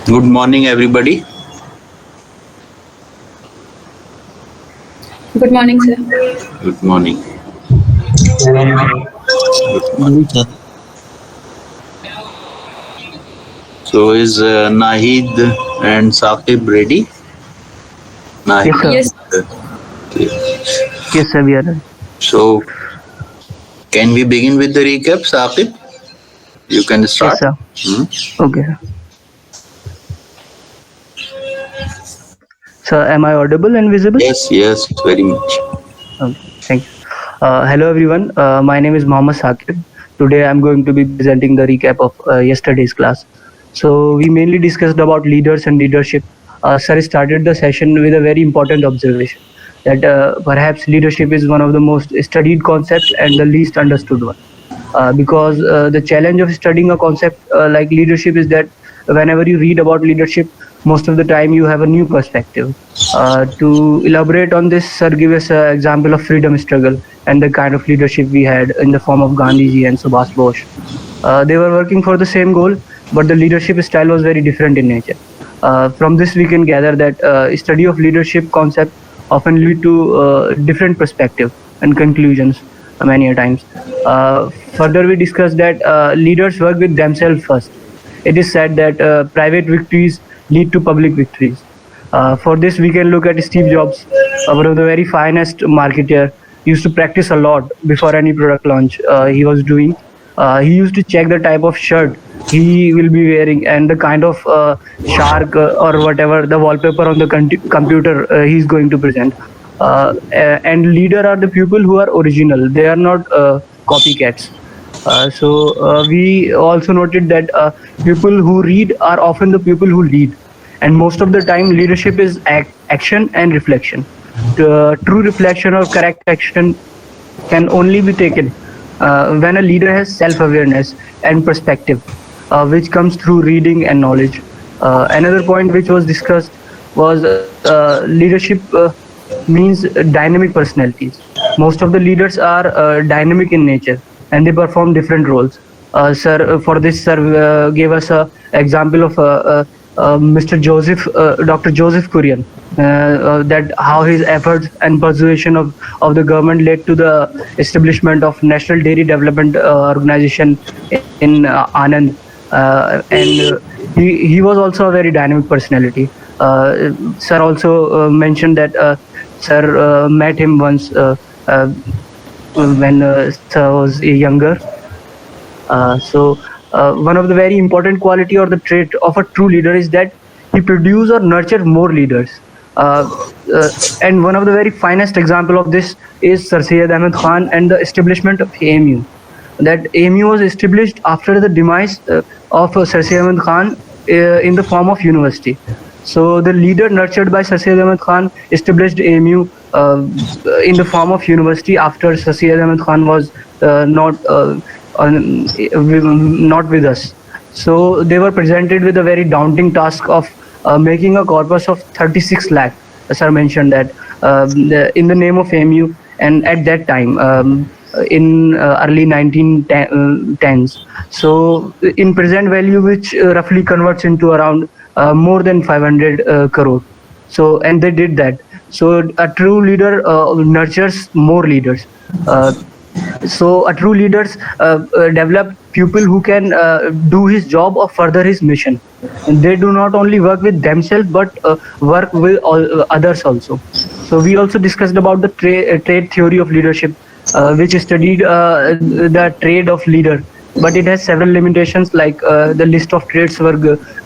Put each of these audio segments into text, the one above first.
Good morning, everybody. Good morning, sir. Good morning. Good morning. Morning, sir. So, is Nahid and Saqib ready? Yes, Nahid. sir. Yes, Okay. Yes, sir. We are ready. So, can we begin with the recap, Saqib? You can Yes, start. sir. Hmm? Okay, sir. Sir, am I audible and visible? Yes, very much. Okay, thank you. Hello, everyone. My name is Mohammed Saqib. Today, I'm going to be presenting the recap of yesterday's class. So, we mainly discussed about leaders and leadership. Sir started the session with a very important observation that perhaps leadership is one of the most studied concepts and the least understood one. Because the challenge of studying a concept like leadership is that whenever you read about leadership, most of the time you have a new perspective. To elaborate on this, sir give us an example of freedom struggle and the kind of leadership we had in the form of Gandhiji and Subhash Bose. They were working for the same goal, but the leadership style was very different in nature. From this, we can gather that study of leadership concept often lead to different perspective and conclusions many a times. Further, we discussed that leaders work with themselves first. It is said that private victories lead to public victories. For this, we can look at Steve Jobs, one of the very finest marketer. Used to practice a lot before any product launch he was doing. He used to check the type of shirt he will be wearing and the kind of shark or whatever the wallpaper on the computer he's going to present. And leader are the people who are original. They are not copycats. We also noted that people who read are often the people who lead, and most of the time, leadership is action and reflection. True reflection or correct action can only be taken when a leader has self-awareness and perspective, which comes through reading and knowledge. Another point which was discussed was leadership means dynamic personalities. Most of the leaders are dynamic in nature and they perform different roles. Sir, for this, sir gave us a example of Mr. Dr. Joseph Kurian, that how his efforts and persuasion of the government led to the establishment of National Dairy Development Organization in Anand. And he was also a very dynamic personality. Sir also mentioned that Sir met him once when Sir was younger. One of the very important quality or the trait of a true leader is that he produce or nurture more leaders. Uh, and one of the very finest example of this is Sir Syed Ahmed Khan and the establishment of AMU. That AMU was established after the demise of Sir Syed Ahmed Khan in the form of university. So the leader nurtured by Sir Syed Ahmed Khan established AMU in the form of university after Sir Syed Ahmed Khan was not with us. So they were presented with a very daunting task of making a corpus of 36 lakh. Sir mentioned that in the name of AMU, and at that time. In early 1910s. So in present value, which roughly converts into around more than 500 crore. So, and they did that. So a true leader nurtures more leaders. Uh, so a true leaders develop people who can do his job or further his mission. And they do not only work with themselves but work with all, others also. So we also discussed about the trade theory of leadership, which studied the trade of leader, but it has several limitations, like the list of traits were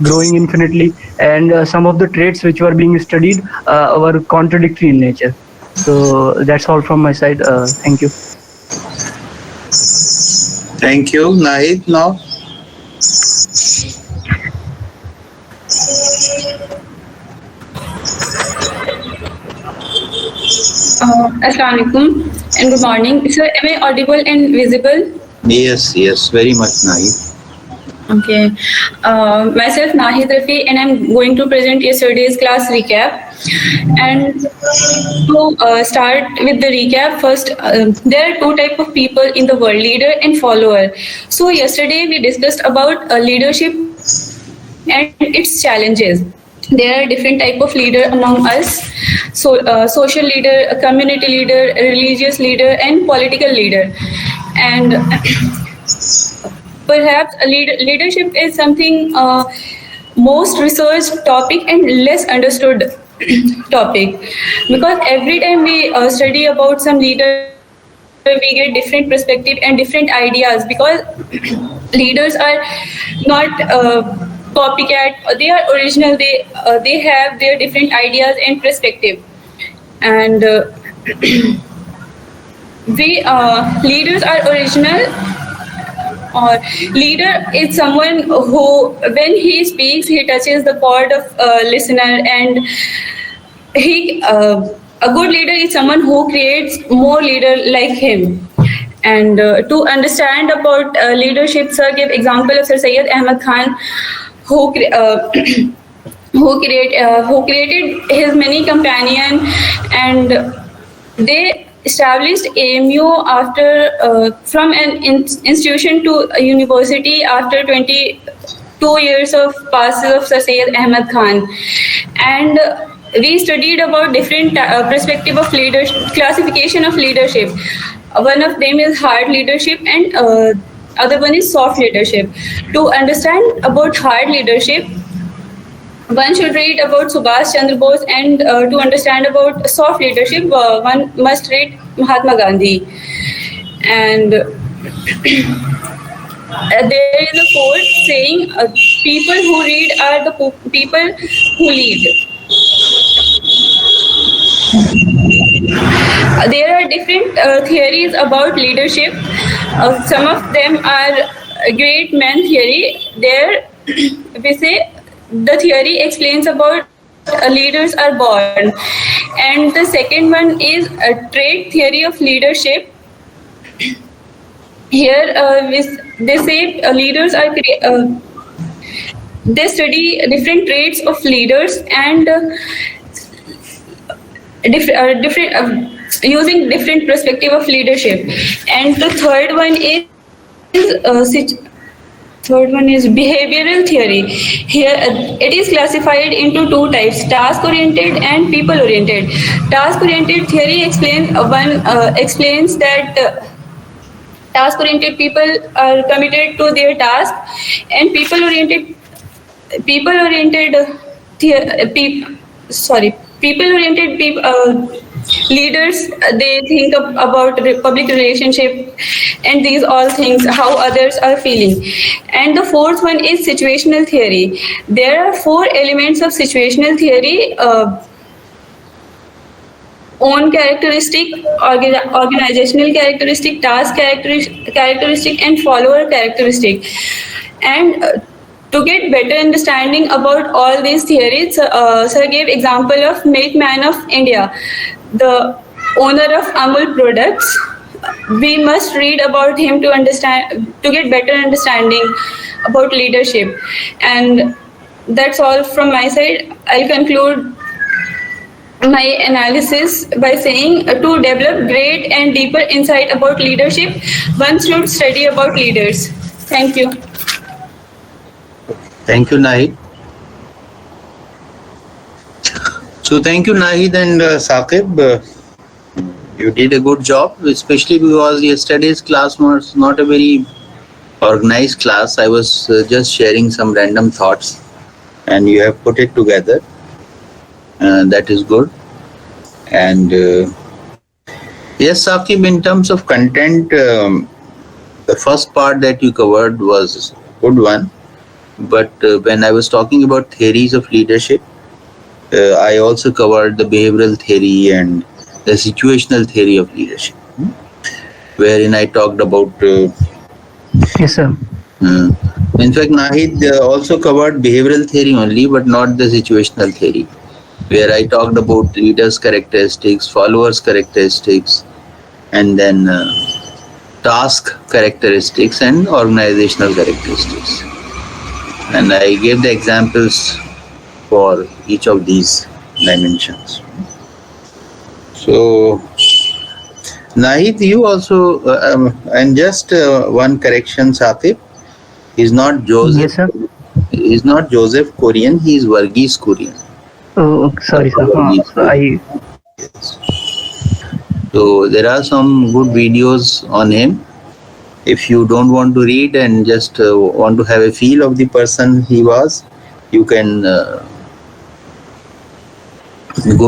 growing infinitely, and some of the traits which were being studied were contradictory in nature. So that's all from my side. Thank you. Thank you, Nahid. Now, Assalamualaikum and good morning. Sir, am I audible and visible? yes, very much, Nahid. Okay. Myself Nahid Rafi, and I'm going to present yesterday's class recap. And to start with the recap, first, there are two type of people in the world: leader and follower. So yesterday we discussed about leadership and its its challenges. There are different type of leader among us: social leader, a community leader, a religious leader, and political leader. And perhaps leadership is something most researched topic and less understood topic, because every time we study about some leader, we get different perspective and different ideas, because leaders are not copycat, they are original, they have their different ideas and perspective. And we leaders are original, or leader is someone who, when he speaks, he touches the part of listener, and he a good leader is someone who creates more leader like him. And to understand about leadership, sir gave example of Sir Syed Ahmad Khan, who who created his many companion, and they established AMU after from an institution to a university after 22 years of passes of Sir Syed Ahmad Khan. And we studied about different perspective of leadership, classification of leadership. One of them is hard leadership, and other one is soft leadership. To understand about hard leadership, one should read about Subhash Chandra Bose, and to understand about soft leadership, one must read Mahatma Gandhi. And there is a quote saying, "People who read are the people who lead." There are different theories about leadership. Some of them are great man theory. There we say the theory explains about leaders are born, and the second one is a trait theory of leadership. Here they say leaders are they study different traits of leaders, and different using different perspective of leadership. And the third one is behavioral theory. Here it is classified into two types: task oriented and people oriented. Task oriented theory explains that task oriented people are committed to their task, and people oriented leaders, they think about public relationship and these all things, how others are feeling. And the fourth one is situational theory. There are 4 elements of situational theory: own characteristic, organizational characteristic, task characteristic, and follower characteristic. And to get better understanding about all these theories, sir gave example of milkman of India, the owner of Amul products. We must read about him to understand, to get better understanding about leadership. And that's all from my side. I'll conclude my analysis by saying, to develop great and deeper insight about leadership, one should study about leaders. Thank you. Thank you, Nahid. So thank you, Nahid and Saqib. You did a good job, especially because yesterday's class was not a very organized class. I was just sharing some random thoughts, and you have put it together. That is good. And yes, Saqib, in terms of content, the first part that you covered was a good one. But when I was talking about theories of leadership, I also covered the behavioral theory and the situational theory of leadership, wherein I talked about... Yes, sir. In fact, Nahid also covered behavioral theory only, but not the situational theory, where I talked about leaders' characteristics, followers' characteristics, and then task characteristics and organizational characteristics. And I gave the examples for each of these dimensions. So, Nahid, you also, and just one correction, Saqib, is not Joseph. Yes, sir. He's not Joseph Korean, he is Varghese Korean. Oh, sorry, sir. Varghese Korean. So there are some good videos on him. If you don't want to read and just want to have a feel of the person he was, you can go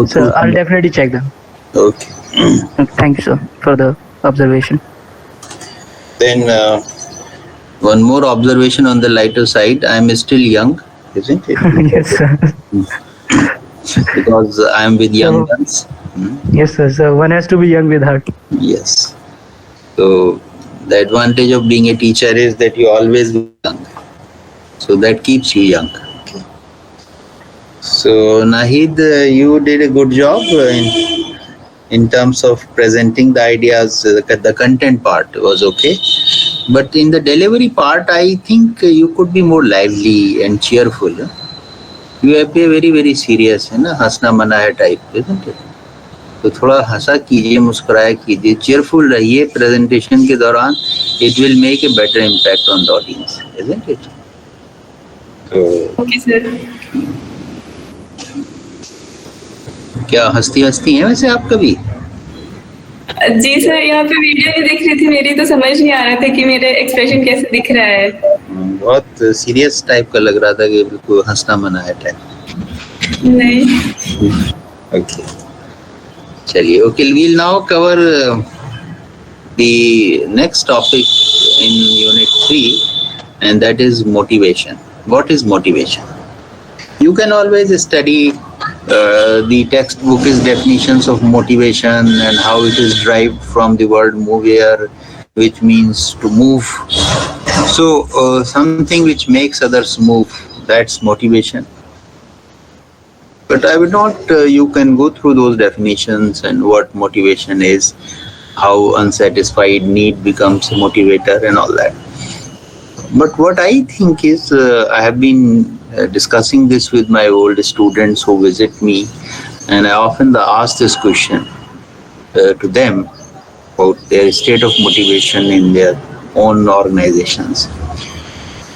through. Sir, I'll definitely check them. Okay. Thank you, sir, for the observation. Then one more observation on the lighter side. I am still young, isn't it? Yes, sir. Because I am with young ones. Yes, sir. So one has to be young with heart. Yes. So the advantage of being a teacher is that you always be young. So that keeps you young. So Nahid, you did a good job in terms of presenting the ideas. The content part was okay. But in the delivery part, I think you could be more lively and cheerful. You appear very, very serious, है ना, हंसना मना है type, isn't it? तो थोड़ा हंसा कीजिए, मुस्कुराया कीजिए, cheerful रहिए presentation के दौरान. It will make a better impact on the audience, isn't it? Okay, sir. क्या हंसती हैं वैसे आप कभी? जी सर, यहाँ पे वीडियो में देख रही थी मेरी, तो समझ नहीं आ रहा था कि मेरा एक्सप्रेशन कैसे दिख रहा है. बहुत सीरियस टाइप का लग रहा था कि बिल्कुल हंसना मना है टाइप. नहीं. Okay. चलिए, okay, we'll now cover the next topic in Unit 3, and that is motivation. What is motivation? You can always study the textbook's definitions of motivation and how it is derived from the word mover, which means to move. So something which makes others move, that's motivation. But I would not, you can go through those definitions and what motivation is, how unsatisfied need becomes a motivator and all that. But what I think is, I have been discussing this with my old students who visit me, and I often ask this question to them about their state of motivation in their own organizations.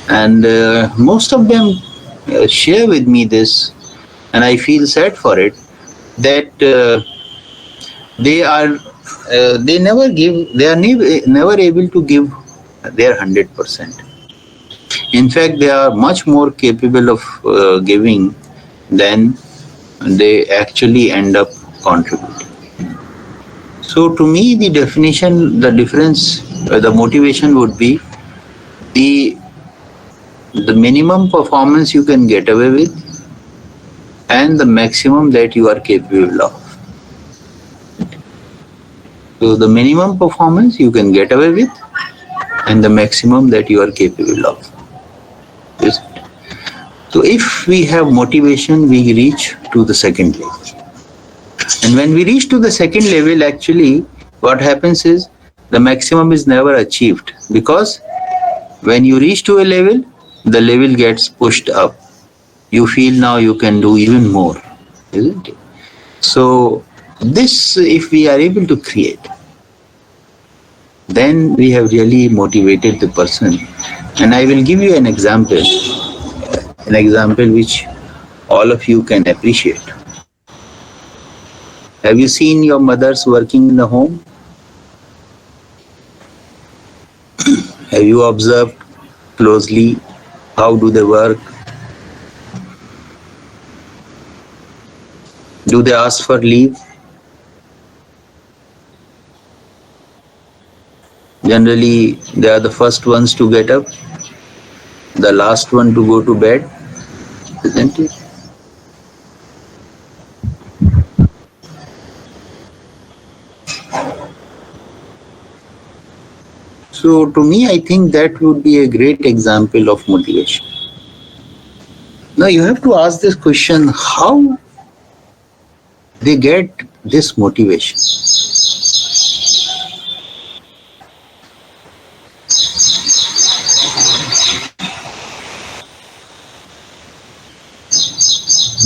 And most of them share with me this, and I feel sad for it, that they are never able to give their 100%. In fact, they are much more capable of giving than they actually end up contributing. So to me, the motivation would be the minimum performance you can get away with and the maximum that you are capable of. So the minimum performance you can get away with and the maximum that you are capable of. So if we have motivation, we reach to the second level. And when we reach to the second level, actually, what happens is the maximum is never achieved, because when you reach to a level, the level gets pushed up. You feel now you can do even more, isn't it? So this, if we are able to create, then we have really motivated the person. And I will give you an example which all of you can appreciate. Have you seen your mothers working in the home? Have you observed closely how do they work? Do they ask for leave? Generally, they are the first ones to get up, the last one to go to bed, isn't it? So to me, I think that would be a great example of motivation. Now you have to ask this question, how they get this motivation?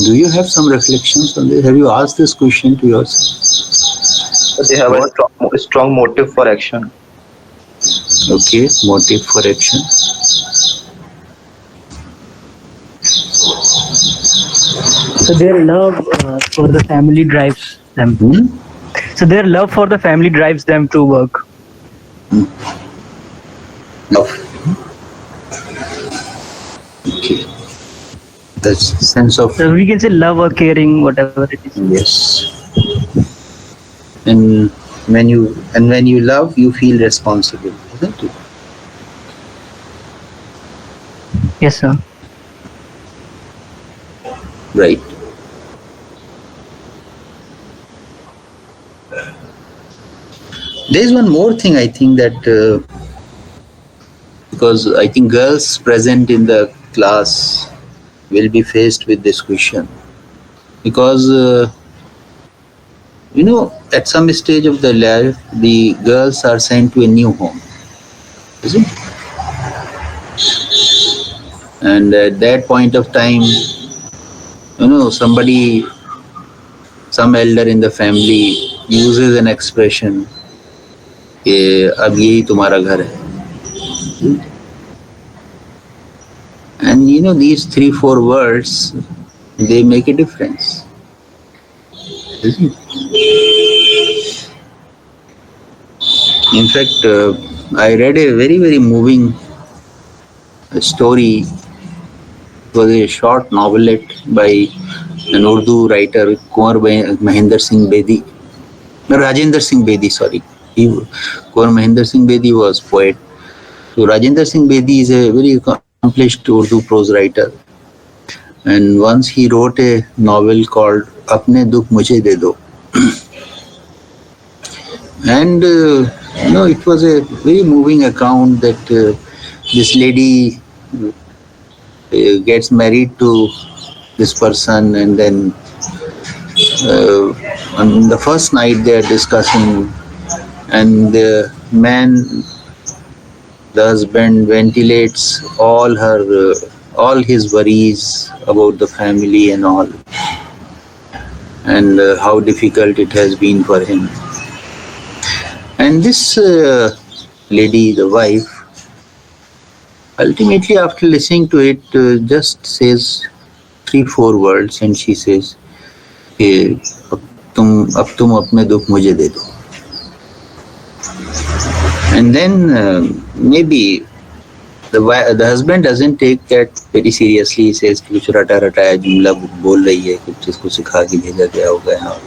Do you have some reflections on this? Have you asked this question to yourself? They have a strong motive for action. Okay, motive for action. So their love for the family drives them. So their love for the family drives them to work. Love. Okay. The sense of So we can say love or caring, whatever it is. yes. And when you love, you feel responsible, isn't it? Yes, sir. Right. There's one more thing I think that because I think girls present in the class will be faced with this question because at some stage of their life the girls are sent to a new home, isn't it? And at that point of time, some elder in the family uses an expression कि अब यही तुम्हारा घर है. And these 3-4 words, they make a difference. Isn't it? In fact, I read a very, very moving story. It was a short novelette by an Urdu writer, Kunwar Mahendra Singh Bedi. No, Rajendra Singh Bedi, sorry. Kunwar Mahendra Singh Bedi was poet. So Rajendra Singh Bedi is a very accomplished Urdu prose writer. And once he wrote a novel called Apne Dukh Mujhe De Do. And it was a very moving account that this lady gets married to this person, and then on the first night they are discussing, and the husband ventilates all his worries about the family and all, and how difficult it has been for him. And this lady, the wife, ultimately after listening to it, just says 3-4 words, and she says, "Ab tum apne dukh mujhe de do." And then maybe the husband doesn't take that very seriously. He says, "कुछ रटा रटाया जुमला बोल रही है, कुछ इसको सिखा के भेजा गया होगा यहाँ."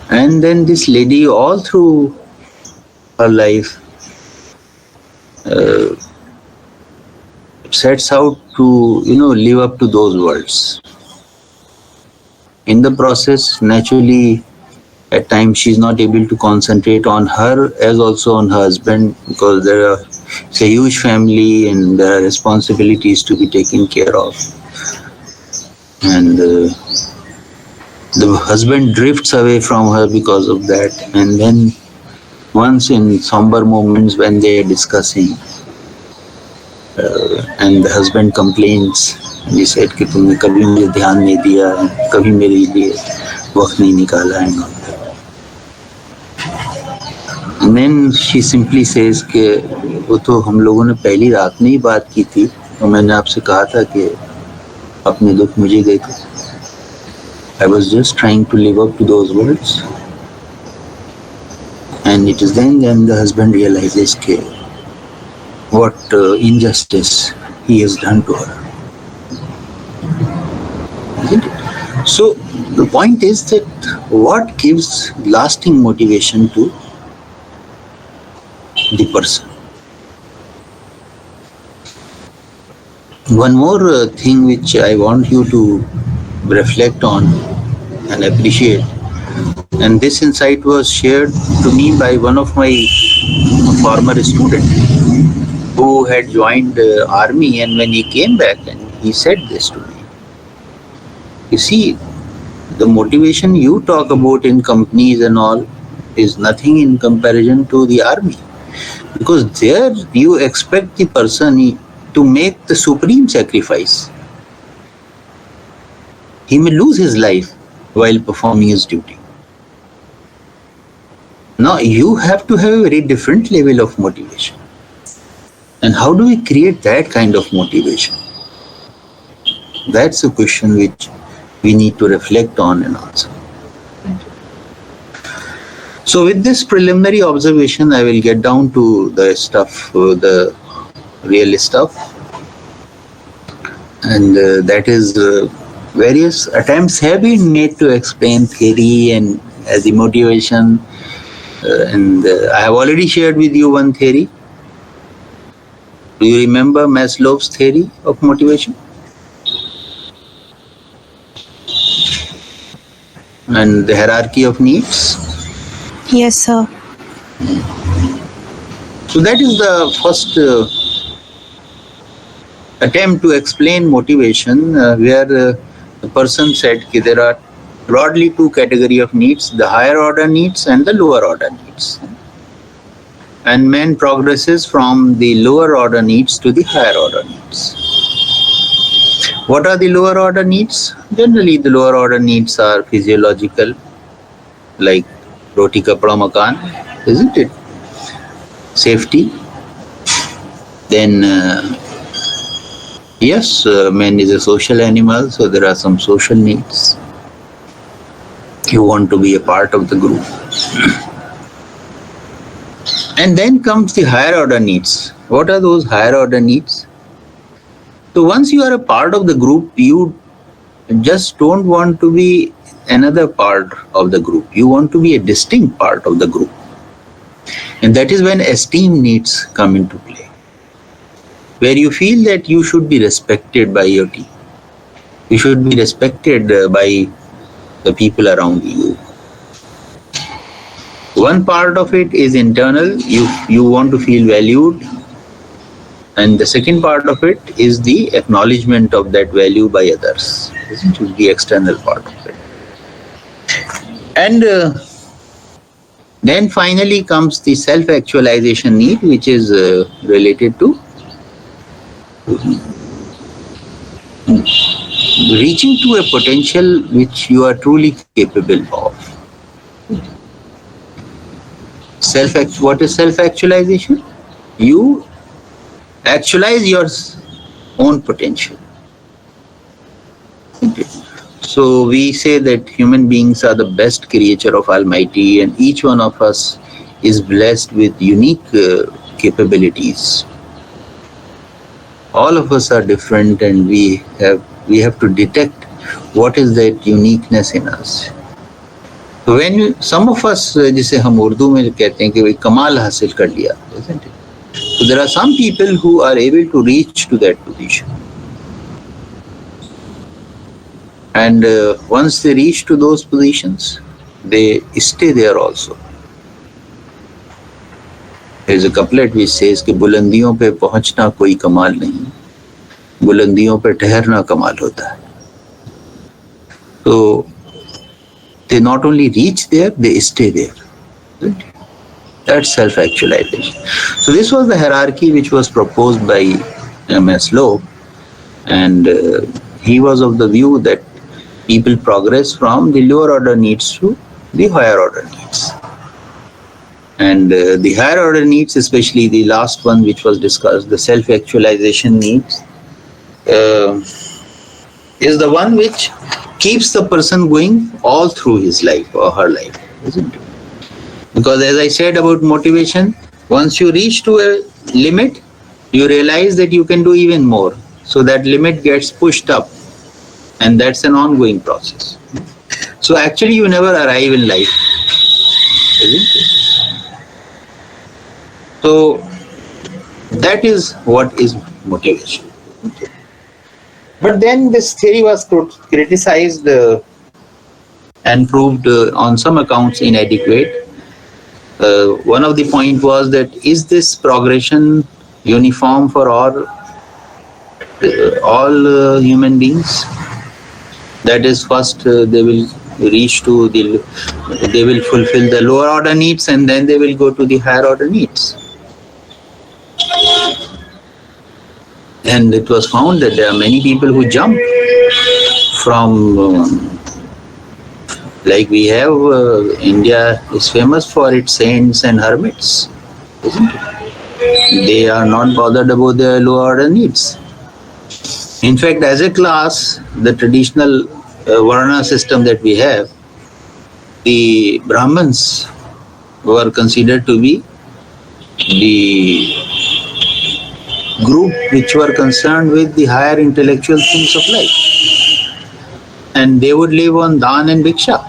And then this lady, all through her life, sets out to live up to those words. In the process, naturally, at times she's not able to concentrate on her as also on her husband, because it's a huge family and there are responsibilities to be taken care of. And the husband drifts away from her because of that. And then once in somber moments when they are discussing, and the husband complains, and he said कि तुमने कभी मुझे ध्यान नहीं दिया, कभी मेरे लिए वक्त नहीं निकाला, and all that. And then she simply says कि वो तो हम लोगों ने पहली रात में ही बात की थी, तो मैंने आपसे कहा था कि अपने दुख मुझे गए थे. I was just trying to live up to those words. And it is then the husband realizes what injustice he has done to her. Isn't it? So the point is that what gives lasting motivation to the person. One more thing which I want you to reflect on and appreciate, and this insight was shared to me by one of my former students who had joined the army, and when he came back and he said this to me, you see, the motivation you talk about in companies and all is nothing in comparison to the army, because there you expect the person to make the supreme sacrifice. He may lose his life while performing his duty. Now you have to have a very different level of motivation. And how do we create that kind of motivation? That's a question which we need to reflect on and answer. So with this preliminary observation, I will get down to the stuff, the real stuff. And that is various attempts have been made to explain theory and as the motivation. And I have already shared with you one theory. Do you remember Maslow's theory of motivation? And the hierarchy of needs? Yes, sir. So that is the first attempt to explain motivation, where the person said that there are broadly two categories of needs, the higher order needs and the lower order needs. And man progresses from the lower order needs to the higher order needs. What are the lower order needs? Generally, the lower order needs are physiological, like roti kapda makan, isn't it? Safety. Then, yes, man is a social animal, so there are some social needs. You want to be a part of the group. And then comes the higher order needs. What are those higher order needs? So once you are a part of the group, you just don't want to be another part of the group. You want to be a distinct part of the group. And that is when esteem needs come into play, where you feel that you should be respected by your team. You should be respected by the people around you. One part of it is internal. You want to feel valued. And the second part of it is the acknowledgement of that value by others. This is the external part of it. And then finally comes the self-actualization need, which is related to reaching to a potential which you are truly capable of. What is self-actualization? You actualize your own potential. So we say that human beings are the best creature of Almighty, and each one of us is blessed with unique capabilities. All of us are different, and we have to detect what is that uniqueness in us. So when some of us, जिसे हम उर्दू में कहते हैं कि भाई कमाल हासिल कर लिया, isn't it? So there are some people who are able to reach to that position. And once they reach to those positions, they stay there also. There is a couplet which says कि बुलंदियों पे पहुंचना कोई कमाल नहीं, बुलंदियों पे ठहरना कमाल होता है. So they not only reach there, they stay there. That's self-actualization. So this was the hierarchy which was proposed by Maslow, and he was of the view that people progress from the lower order needs to the higher order needs. And the higher order needs, especially the last one which was discussed, the self-actualization needs, is the one which keeps the person going all through his life or her life, isn't it? Because as I said about motivation, once you reach to a limit, you realize that you can do even more. So that limit gets pushed up, and that's an ongoing process. So actually you never arrive in life, isn't it? So that is what is motivation. But then this theory was criticized and proved on some accounts inadequate. One of the point was that is this progression uniform for all human beings? That is, first they will reach to they will fulfill the lower order needs, and then they will go to the higher order needs. And it was found that there are many people who jump from, like we have, India is famous for its saints and hermits, isn't it? They are not bothered about their lower order needs. In fact, as a class, the traditional Varna system that we have, the Brahmins were considered to be the group which were concerned with the higher intellectual things of life. And they would live on dhan and bhiksha.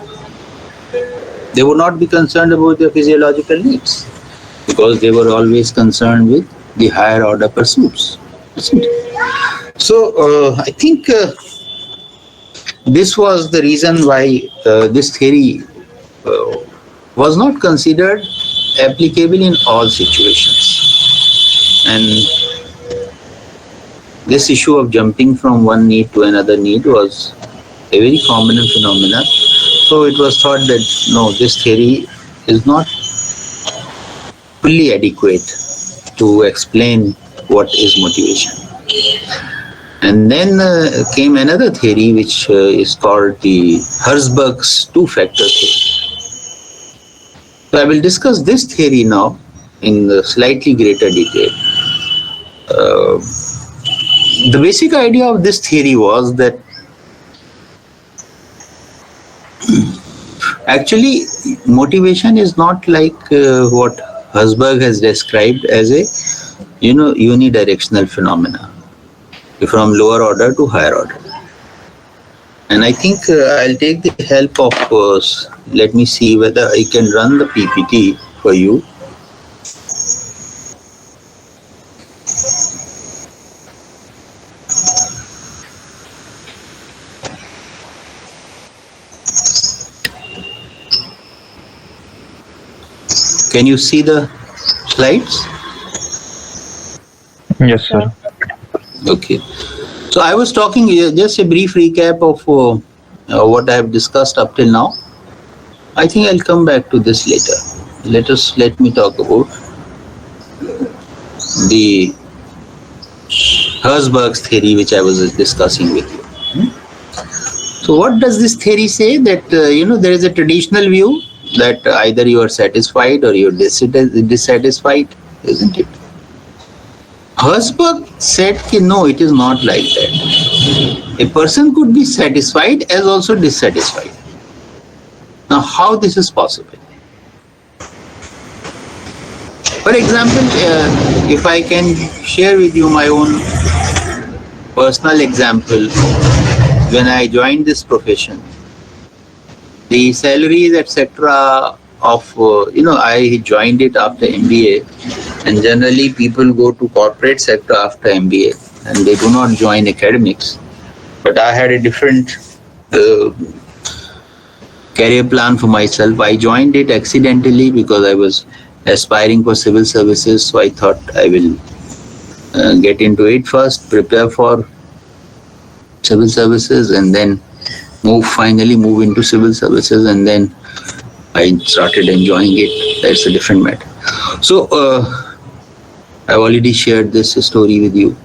They would not be concerned about their physiological needs because they were always concerned with the higher order pursuits. Isn't it? So I think this was the reason why this theory was not considered applicable in all situations. And this issue of jumping from one need to another need was a very common phenomenon. So it was thought that no, this theory is not fully adequate to explain what is motivation. And then came another theory which is called the Herzberg's two-factor theory. So I will discuss this theory now in slightly greater detail. The basic idea of this theory was that actually motivation is not like what Herzberg has described as a unidirectional phenomena from lower order to higher order. And I think I'll take the help of, let me see whether I can run the PPT for you. Can you see the slides? Yes, sir. Okay. So I was talking, just a brief recap of what I have discussed up till now. I think I'll come back to this later. Let me talk about the Herzberg's theory, which I was discussing with you. So what does this theory say? That, there is a traditional view that either you are satisfied or you are dissatisfied, isn't it? Herzberg said that no, it is not like that. A person could be satisfied as also dissatisfied. Now, how this is possible? For example, if I can share with you my own personal example, when I joined this profession, the salaries, etc. of, I joined it after MBA, and generally people go to corporate sector after MBA and they do not join academics. But I had a different career plan for myself. I joined it accidentally because I was aspiring for civil services, so I thought I will get into it first, prepare for civil services, and then finally move into civil services, and then I started enjoying it. That's a different matter. So I've already shared this story with you.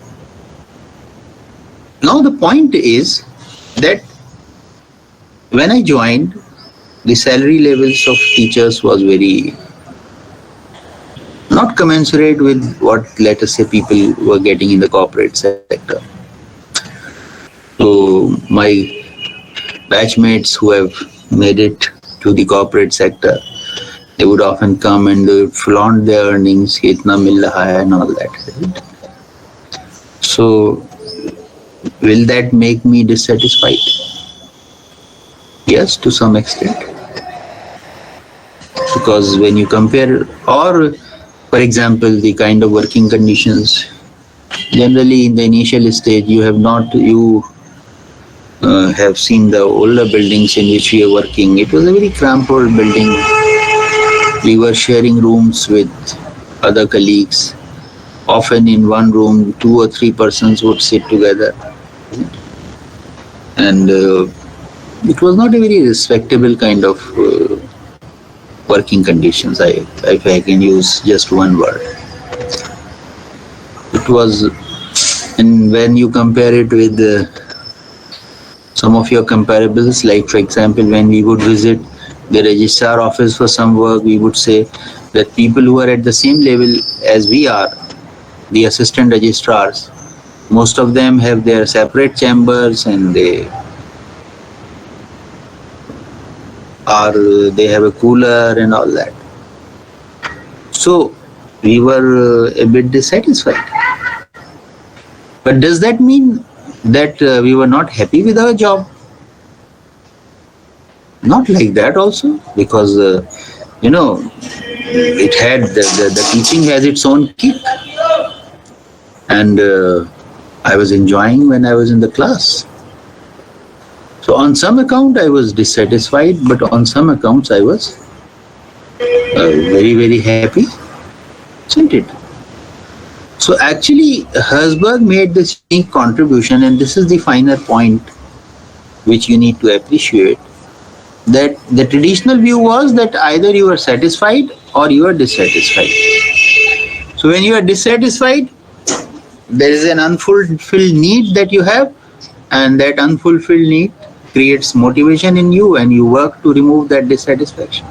Now the point is that when I joined, the salary levels of teachers was very not commensurate with what, let us say, people were getting in the corporate sector. So my batchmates who have made it to the corporate sector, they would often come and they would flaunt their earnings, itna mil raha hai and all that. So will that make me dissatisfied? Yes, to some extent. Because when you compare, or for example, the kind of working conditions, generally in the initial stage, you have seen the older buildings in which we are working. It was a very cramped old building. We were sharing rooms with other colleagues. Often in one room, 2 or 3 persons would sit together. And it was not a very respectable kind of working conditions, if I can use just one word. It was, and when you compare it with some of your comparables, like for example, when we would visit the registrar office for some work, we would say that people who are at the same level as we are, the assistant registrars, Most of them have their separate chambers, and they have a cooler and all that. So we were a bit dissatisfied. But does that mean that we were not happy with our job? Not like that also, because it had the teaching has its own kick, and I was enjoying when I was in the class. So on some account I was dissatisfied, but on some accounts I was very, very happy, isn't it? So actually Herzberg made this unique contribution, and this is the finer point which you need to appreciate, that the traditional view was that either you are satisfied or you are dissatisfied. So when you are dissatisfied, there is an unfulfilled need that you have, and that unfulfilled need creates motivation in you, and you work to remove that dissatisfaction.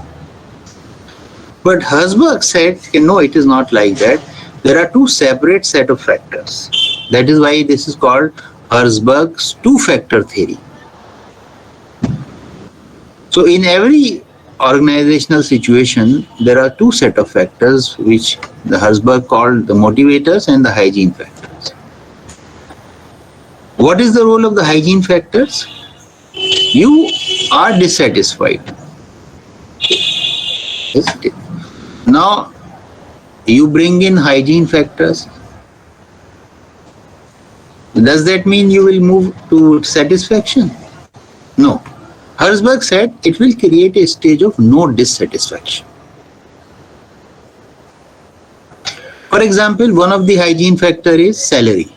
But Herzberg said, no, it is not like that. There are two separate set of factors. That is why this is called Herzberg's two-factor theory. So in every organizational situation, there are two set of factors which the Herzberg called the motivators and the hygiene factors. What is the role of the hygiene factors? You are dissatisfied. Isn't it? Now, you bring in hygiene factors. Does that mean you will move to satisfaction? No. Herzberg said it will create a stage of no dissatisfaction. For example, one of the hygiene factor is salary.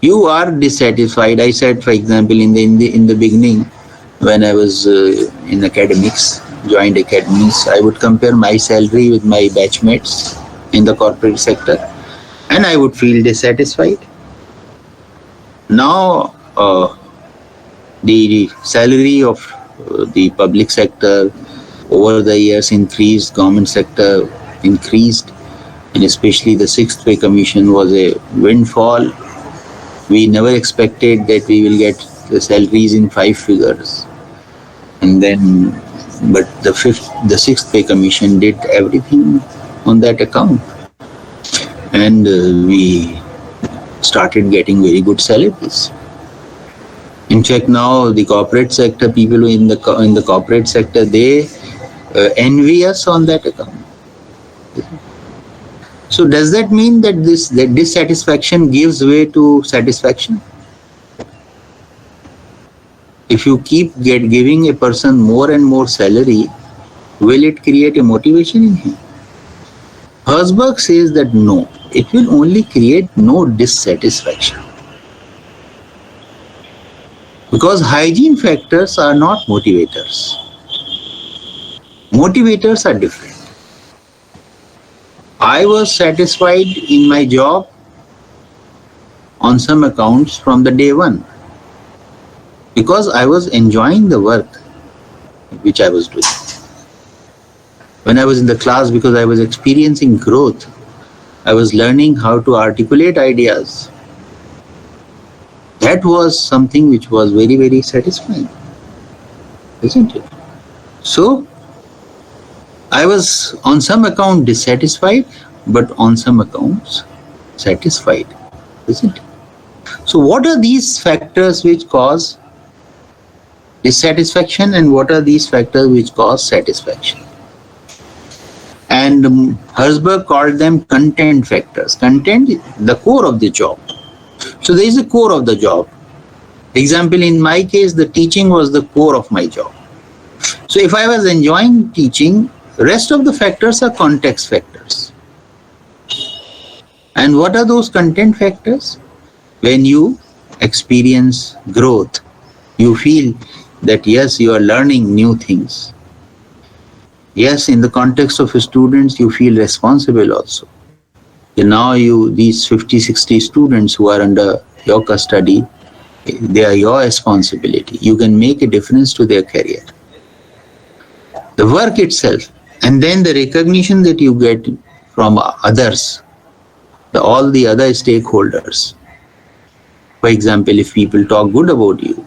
You are dissatisfied. I said, for example, in the beginning, when I was in academics, joined academies, I would compare my salary with my batchmates in the corporate sector, and I would feel dissatisfied. Now, the salary of the public sector over the years increased, government sector increased, and especially the Sixth Pay Commission was a windfall. We never expected that we will get the salaries in 5 figures. And then, but the Sixth Pay Commission did everything on that account. And we started getting very good salaries. In fact, now the corporate sector, people in the corporate sector, they envy us on that account. So does that mean that that dissatisfaction gives way to satisfaction? If you keep giving a person more and more salary, will it create a motivation in him? Herzberg says that no, it will only create no dissatisfaction. Because hygiene factors are not motivators. Motivators are different. I was satisfied in my job on some accounts from the day one, because I was enjoying the work which I was doing. When I was in the class, because I was experiencing growth, I was learning how to articulate ideas. That was something which was very, very satisfying, isn't it? So, I was on some account dissatisfied, but on some accounts satisfied, isn't it? So what are these factors which cause dissatisfaction, and what are these factors which cause satisfaction? And Herzberg called them content factors. Content is the core of the job. So there is a core of the job. Example, in my case, the teaching was the core of my job. So if I was enjoying teaching, rest of the factors are context factors. And what are those content factors? When you experience growth, you feel that yes, you are learning new things. Yes, in the context of students, you feel responsible also. And now these 50, 60 students who are under your custody, they are your responsibility. You can make a difference to their career. The work itself, and then the recognition that you get from others, all the other stakeholders. For example, if people talk good about you,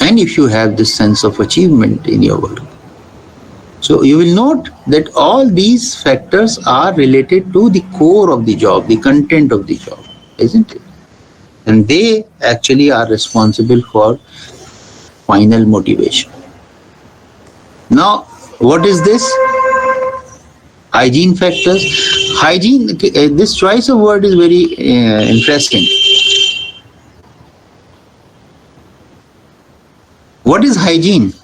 and if you have this sense of achievement in your work. So you will note that all these factors are related to the core of the job, the content of the job, isn't it? And they actually are responsible for final motivation. Now, what is this? Hygiene factors. Hygiene, this choice of word is very interesting. What is hygiene?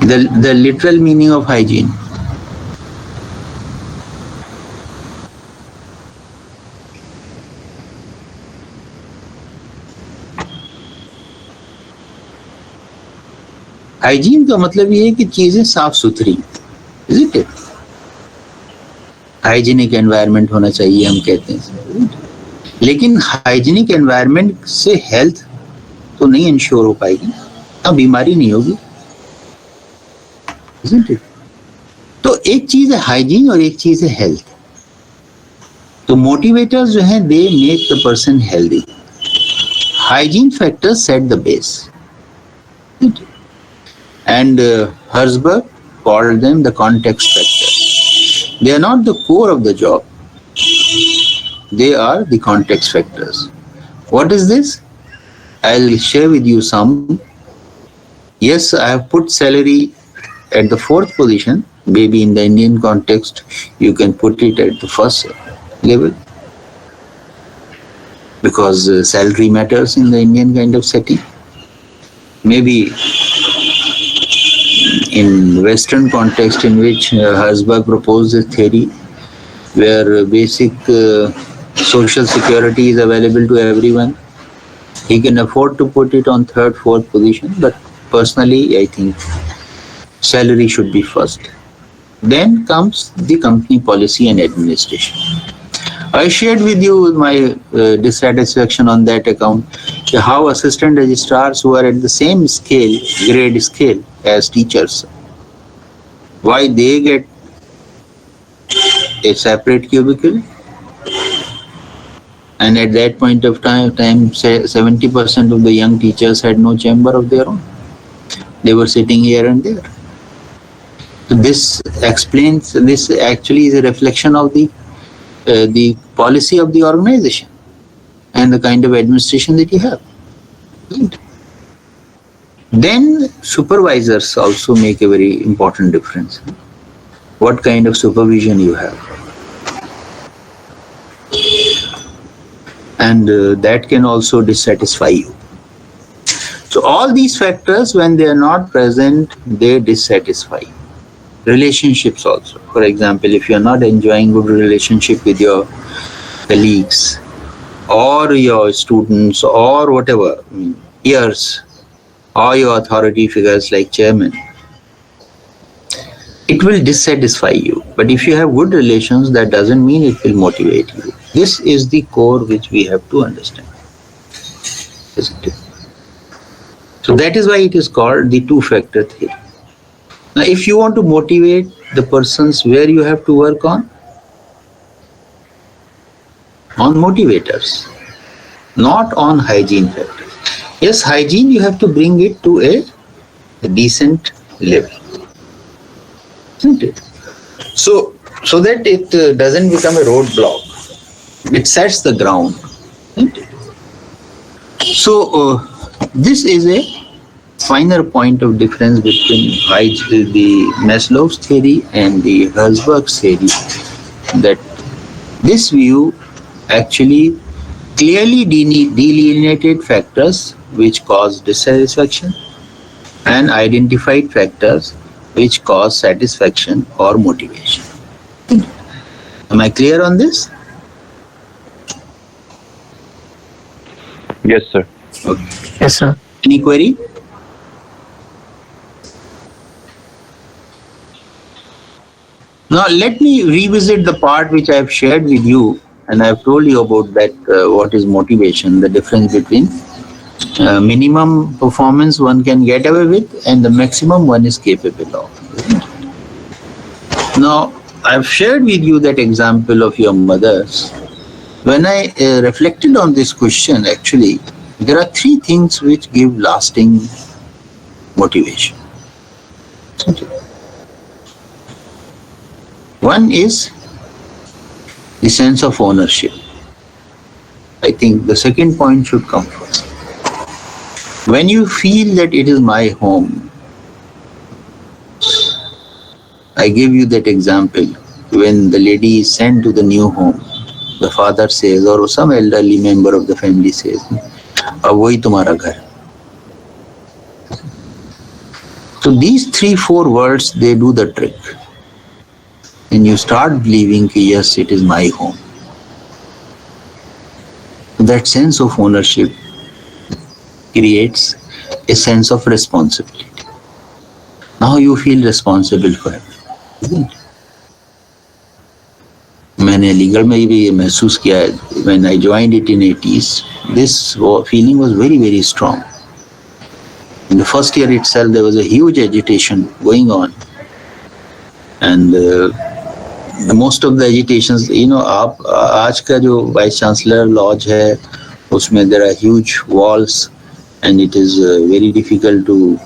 The literal meaning of hygiene. Hygiene का मतलब ये है कि चीजें साफ सुथरी, isn't it? Hygienic environment होना चाहिए, हम कहते हैं। लेकिन हाइजीनिक एनवायरनमेंट से हेल्थ तो नहीं इंश्योर हो पाएगी, अब बीमारी नहीं होगी, isn't it? तो एक चीज है हाइजीन और एक चीज है हेल्थ। तो मोटिवेटर्स जो हैं, they make the person healthy. Hygiene factors set the base, and Herzberg called them the context factors. They are not the core of the job. They are the context factors. What is this? I'll share with you some. Yes, I have put salary at the 4th position. Maybe in the Indian context, you can put it at the first level. Because salary matters in the Indian kind of setting. Maybe in Western context, in which Herzberg proposed a theory where basic social security is available to everyone, he can afford to put it on 3rd, 4th position. But personally, I think salary should be first. Then comes the company policy and administration. I shared with you my dissatisfaction on that account, how assistant registrars who are at the same scale, grade scale as teachers, why they get a separate cubicle, and at that point of time 70% of the young teachers had no chamber of their own. They were sitting here and there. So this explains, this actually is a reflection of the policy of the organization and the kind of administration that you have. Right? Then supervisors also make a very important difference. What kind of supervision you have. And that can also dissatisfy you. So all these factors, when they are not present, they dissatisfy you. Relationships also. For example, if you are not enjoying good relationship with your colleagues or your students or whatever, peers or your authority figures like chairman, it will dissatisfy you. But if you have good relations, that doesn't mean it will motivate you. This is the core which we have to understand. Isn't it? So that is why it is called the two-factor theory. Now, if you want to motivate the persons, where you have to work on? On motivators, not on hygiene factors. Yes, hygiene, you have to bring it to a decent level. Isn't it? So that it doesn't become a roadblock. It sets the ground. Isn't it? So this is a finer point of difference between the Maslow's theory and the Herzberg's theory, that this view actually clearly delineated factors which cause dissatisfaction and identified factors which cause satisfaction or motivation. Am I clear on this? Yes, sir. Okay. Yes, sir. Any query? Now let me revisit the part which I have shared with you, and I have told you about that, what is motivation, the difference between minimum performance one can get away with and the maximum one is capable of. Now, I've shared with you that example of your mother's. When I reflected on this question, actually, there are three things which give lasting motivation. One is the sense of ownership. I think the second point should come first. When you feel that it is my home, I give you that example. When the lady is sent to the new home, the father says, or some elderly member of the family says, "Ab wahi tumhara ghar." So these 3-4 words, they do the trick. And you start believing, yes, it is my home. That sense of ownership creates a sense of responsibility. Now you feel responsible for it. मैंने अलीगढ़ में भी ये महसूस किया है. When I joined it in 80s, this feeling was very, very strong. In the first year itself, there was a huge agitation going on. And most of the agitations, आप आज का जो वाइस चांसलर लॉज है, उसमें there are huge walls and it is very difficult to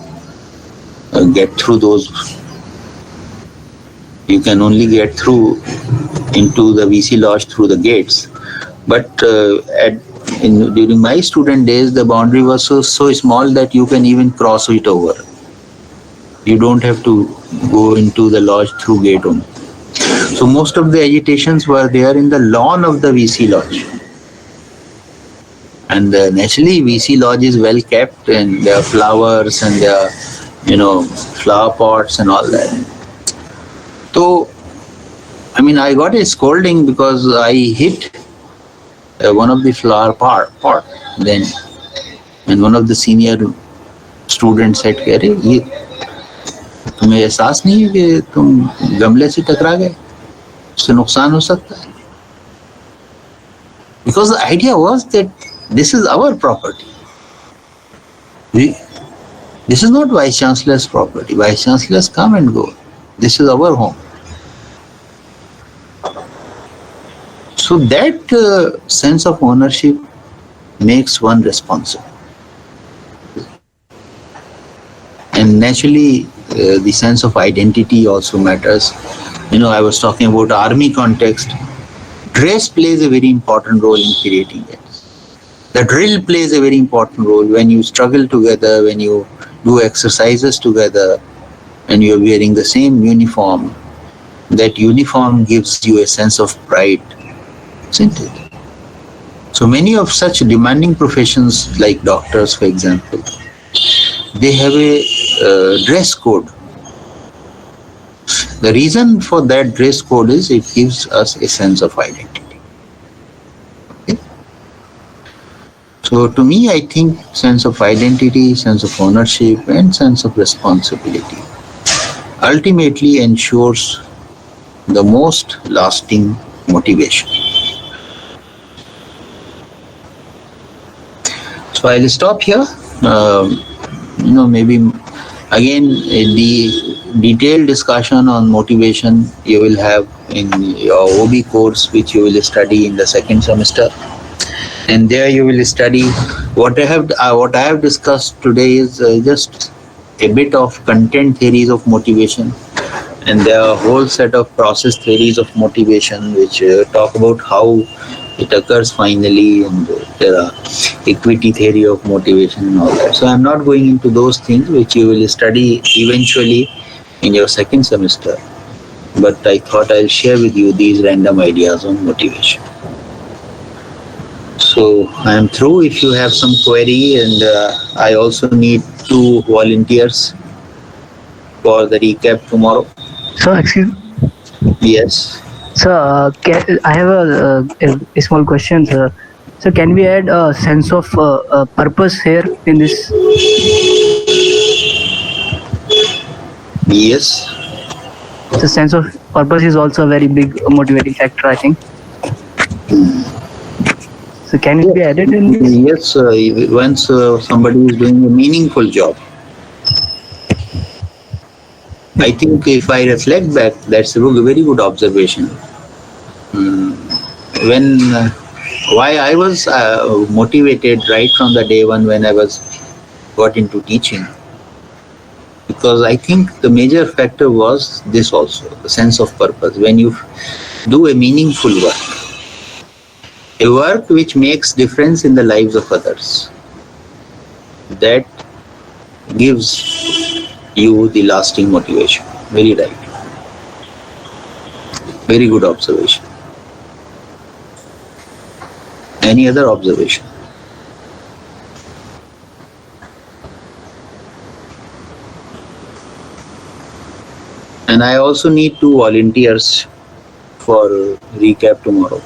get through those. You can only get through into the VC lodge through the gates. But during my student days, the boundary was so small that you can even cross it over. You don't have to go into the lodge through gate only. So most of the agitations were there in the lawn of the VC lodge. And naturally, VC lodge is well kept and there are flowers and there are, flower pots and all that. So, I got a scolding because I hit one of the flower pot then. And one of the senior students said, "अरे ये तुम्हें एहसास नहीं है कि तुम गमले से टकरा गए? उससे नुकसान हो सकता है." Because the idea was that this is our property. This is not Vice Chancellor's property. Vice Chancellors come and go. This is our home. So that sense of ownership makes one responsible. And naturally, the sense of identity also matters. I was talking about army context. Dress plays a very important role in creating that. The drill plays a very important role when you struggle together, when you do exercises together, and you're wearing the same uniform. That uniform gives you a sense of pride, isn't it? So many of such demanding professions like doctors, for example, they have a dress code. The reason for that dress code is it gives us a sense of identity. Okay? So to me, I think sense of identity, sense of ownership, and sense of responsibility ultimately ensures the most lasting motivation. So I'll stop here. Maybe again the detailed discussion on motivation you will have in your OB course, which you will study in the second semester, and there you will study what I have discussed today is just a bit of content theories of motivation, and there are a whole set of process theories of motivation which talk about how it occurs finally, and there are equity theory of motivation and all that. So I'm not going into those things which you will study eventually in your second semester, but I thought I'll share with you these random ideas on motivation. So I am through. If you have some query, and I also need 2 volunteers for the recap tomorrow. So, excuse. Yes. So, I have a small question, sir. So, can we add a sense of purpose here in this? Yes. The sense of purpose is also a very big motivating factor, I think. So can it be added in this? Yes, once somebody is doing a meaningful job. I think if I reflect back, that's a very good observation. When why I was motivated right from the day one when I got into teaching, because I think the major factor was this also, the sense of purpose. When you do a meaningful work, a work which makes difference in the lives of others, that gives you the lasting motivation. Very right. Very good observation. Any other observation? And I also need 2 volunteers for recap tomorrow.